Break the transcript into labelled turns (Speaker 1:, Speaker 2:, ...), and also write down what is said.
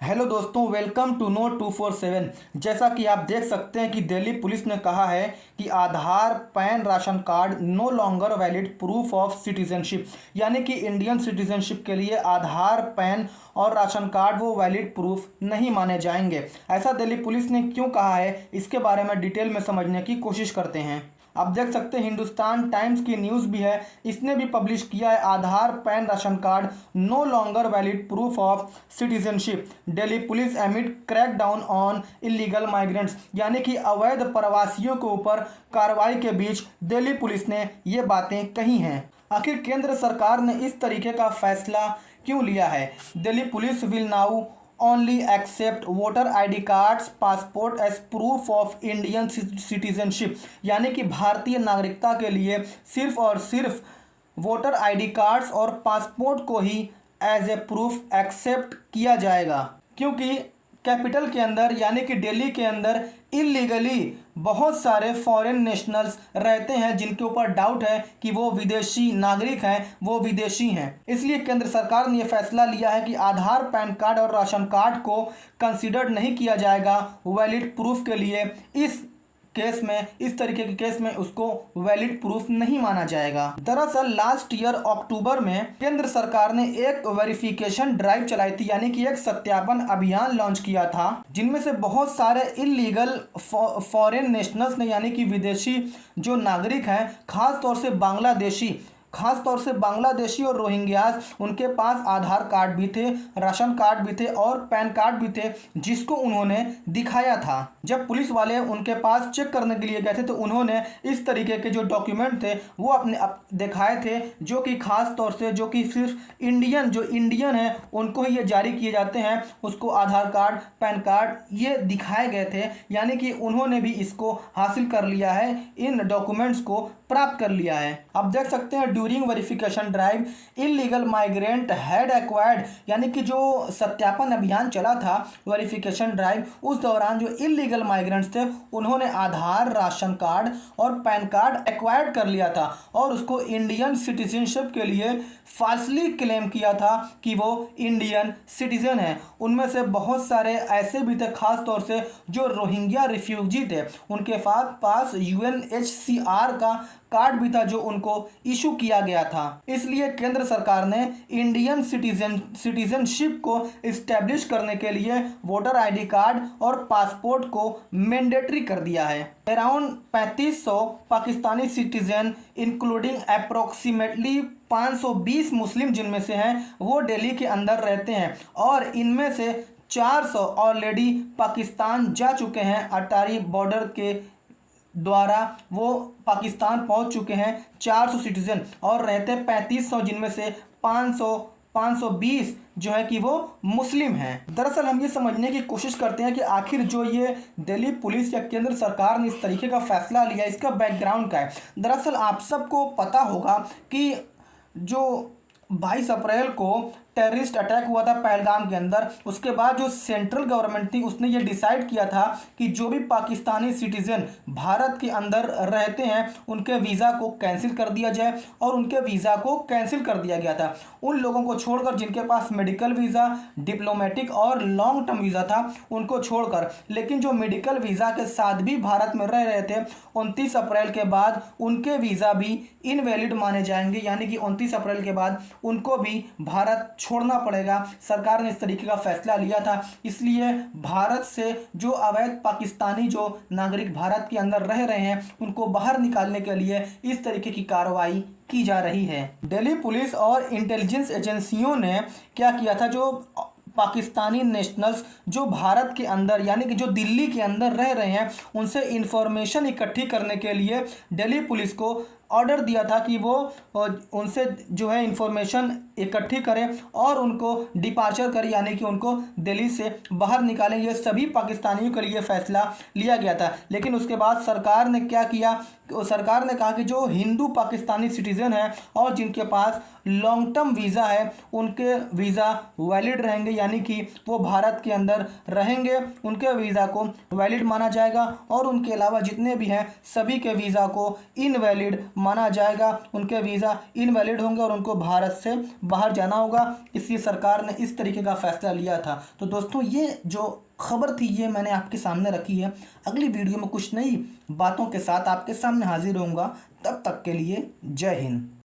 Speaker 1: Hello दोस्तों, welcome to know 247। जैसा कि आप देख सकते हैं कि दिल्ली पुलिस ने कहा है कि Aadhaar, PAN, ration card no longer valid proof of citizenship, यानी कि इंडियन सिटीजनशिप के लिए आधार, पैन और राशन कार्ड वो वैलिड प्रूफ नहीं माने जाएंगे। ऐसा दिल्ली पुलिस ने क्यों कहा है, इसके बारे में डिटेल में समझने की कोशिश करते हैं। आप देख सकते हैं हिंदुस्तान टाइम्स की न्यूज़ भी है, इसने भी पब्लिश किया है Aadhaar, PAN, ration card no longer valid proof of citizenship. Delhi police amid crackdown on illegal migrants, यानी कि अवैध प्रवासियों के ऊपर कार्रवाई के बीच दिल्ली पुलिस ने ये बातें कही हैं। आखिर केंद्र सरकार ने इस तरीके का फैसला क्यों लिया है? Delhi police will now only accept voter ID cards, passport as proof of Indian citizenship, यानी कि भारतीय नागरिकता के लिए सिर्फ और सिर्फ वोटर आईडी कार्ड्स और पासपोर्ट को ही एज ए प्रूफ एक्सेप्ट किया जाएगा, क्योंकि कैपिटल के अंदर यानी कि दिल्ली के अंदर इलीगली बहुत सारे फॉरेन नेशनल्स रहते हैं जिनके ऊपर डाउट है कि वो विदेशी नागरिक हैं, वो विदेशी हैं। इसलिए केंद्र सरकार ने यह फैसला लिया है कि आधार, पैन कार्ड और राशन कार्ड को कंसीडर्ड नहीं किया जाएगा वैलिड प्रूफ के लिए। इस केस में, इस तरीके के केस में उसको वैलिड प्रूफ नहीं माना जाएगा। दरअसल लास्ट ईयर अक्टूबर में केंद्र सरकार ने एक वेरिफिकेशन ड्राइव चलाई थी, यानी कि एक सत्यापन अभियान लॉन्च किया था, जिनमें से बहुत सारे इलीगल फॉरेन नेशनल्स ने, यानी कि विदेशी जो नागरिक हैं, खास तौर से बांग्लादेशी और रोहिंग्यास, उनके पास आधार कार्ड भी थे, राशन कार्ड भी थे और पैन कार्ड भी थे, जिसको उन्होंने दिखाया था। जब पुलिस वाले उनके पास चेक करने के लिए गए थे तो उन्होंने इस तरीके के जो डॉक्यूमेंट थे वो अपने दिखाए थे, जो कि खास तौर से जो कि सिर्फ इंडियन है उनको ही ये जारी किए जाते हैं, उसको आधार कार्ड, पैन कार्ड ये दिखाए गए थे। यानी कि उन्होंने भी इसको हासिल कर लिया है, इन डॉक्यूमेंट्स को प्राप्त कर लिया है। आप देख सकते हैं during verification drive illegal migrant had acquired, यानी कि जो सत्यापन अभियान चला था वेरिफिकेशन ड्राइव, उस दौरान जो इलीगल माइग्रेंट्स थे उन्होंने आधार, राशन कार्ड और पैन कार्ड एक्वायर्ड कर लिया था और उसको इंडियन सिटीजनशिप के लिए फाल्सली क्लेम किया था कि वो इंडियन सिटीजन है। उनमें से बहुत सारे ऐसे भी थे, खास तौर से जो रोहिंग्या रिफ्यूजी थे, उनके पास UNHCR का कार्ड भी था जो उनको इशू किया गया था। इसलिए केंद्र सरकार ने इंडियन सिटीजनशिप को इस्टेब्लिश करने के लिए वोटर आईडी कार्ड और पासपोर्ट को मैंडेटरी कर दिया है। Around 3500 Pakistani citizen including approximately 520 मुस्लिम जिनमें से हैं वो दिल्ली के अंदर रहते हैं और इनमें से 400 ऑलरेडी पाकिस्तान जा चुके हैं। अटारी बॉर्डर के द्वारा वो पाकिस्तान पहुंच चुके हैं 400 सिटीजन, और रहते 3500 जिनमें से 520 जो है कि वो मुस्लिम हैं। दरअसल हम ये समझने की कोशिश करते हैं कि आखिर जो ये दिल्ली पुलिस या केंद्र सरकार ने इस तरीके का फैसला लिया, इसका बैकग्राउंड क्या है। दरअसल आप सबको पता होगा कि जो 22 अप्रैल को टेररिस्ट अटैक हुआ था पहलगाम के अंदर, उसके बाद जो सेंट्रल गवर्नमेंट थी उसने ये डिसाइड किया था कि जो भी पाकिस्तानी सिटीजन भारत के अंदर रहते हैं उनके वीज़ा को कैंसिल कर दिया जाए, और उनके वीज़ा को कैंसिल कर दिया गया था। उन लोगों को छोड़कर जिनके पास मेडिकल वीज़ा, डिप्लोमेटिक और लॉन्ग टर्म वीज़ा था उनको छोड़कर, लेकिन जो मेडिकल वीज़ा के साथ भी भारत में रह रहे थे 29 अप्रैल के बाद उनके वीज़ा भी इनवैलिड माने जाएंगे, यानी कि 29 अप्रैल के बाद उनको भी भारत छोड़ना पड़ेगा। सरकार ने इस तरीके का फैसला लिया था। इसलिए भारत से जो अवैध पाकिस्तानी जो नागरिक भारत के अंदर रह रहे हैं उनको बाहर निकालने के लिए इस तरीके की कार्रवाई की जा रही है। दिल्ली पुलिस और इंटेलिजेंस एजेंसियों ने क्या किया था, जो पाकिस्तानी नेशनल्स जो भारत के अंदर यानी कि जो दिल्ली के अंदर रह रहे हैं उनसे इंफॉर्मेशन इकट्ठी करने के लिए दिल्ली पुलिस को ऑर्डर दिया था कि वो उनसे जो है इंफॉर्मेशन इकट्ठी करें और उनको डिपार्चर करें, यानी कि उनको दिल्ली से बाहर निकालें। ये सभी पाकिस्तानियों के लिए फैसला लिया गया था। लेकिन उसके बाद सरकार ने क्या किया, सरकार ने कहा कि जो हिंदू पाकिस्तानी सिटीज़न हैं और जिनके पास लॉन्ग टर्म वीज़ा है उनके वीज़ा वैलिड रहेंगे, यानी कि वो भारत के अंदर रहेंगे, उनके वीज़ा को वैलिड माना जाएगा, और उनके अलावा जितने भी हैं सभी के वीज़ा को इनवैलिड माना जाएगा, उनके वीज़ा इनवैलिड होंगे और उनको भारत से बाहर जाना होगा। इसलिए सरकार ने इस तरीके का फैसला लिया था। तो दोस्तों ये जो खबर थी ये मैंने आपके सामने रखी है। अगली वीडियो में कुछ नई बातों के साथ आपके सामने हाजिर होऊंगा। तब तक के लिए जय हिंद।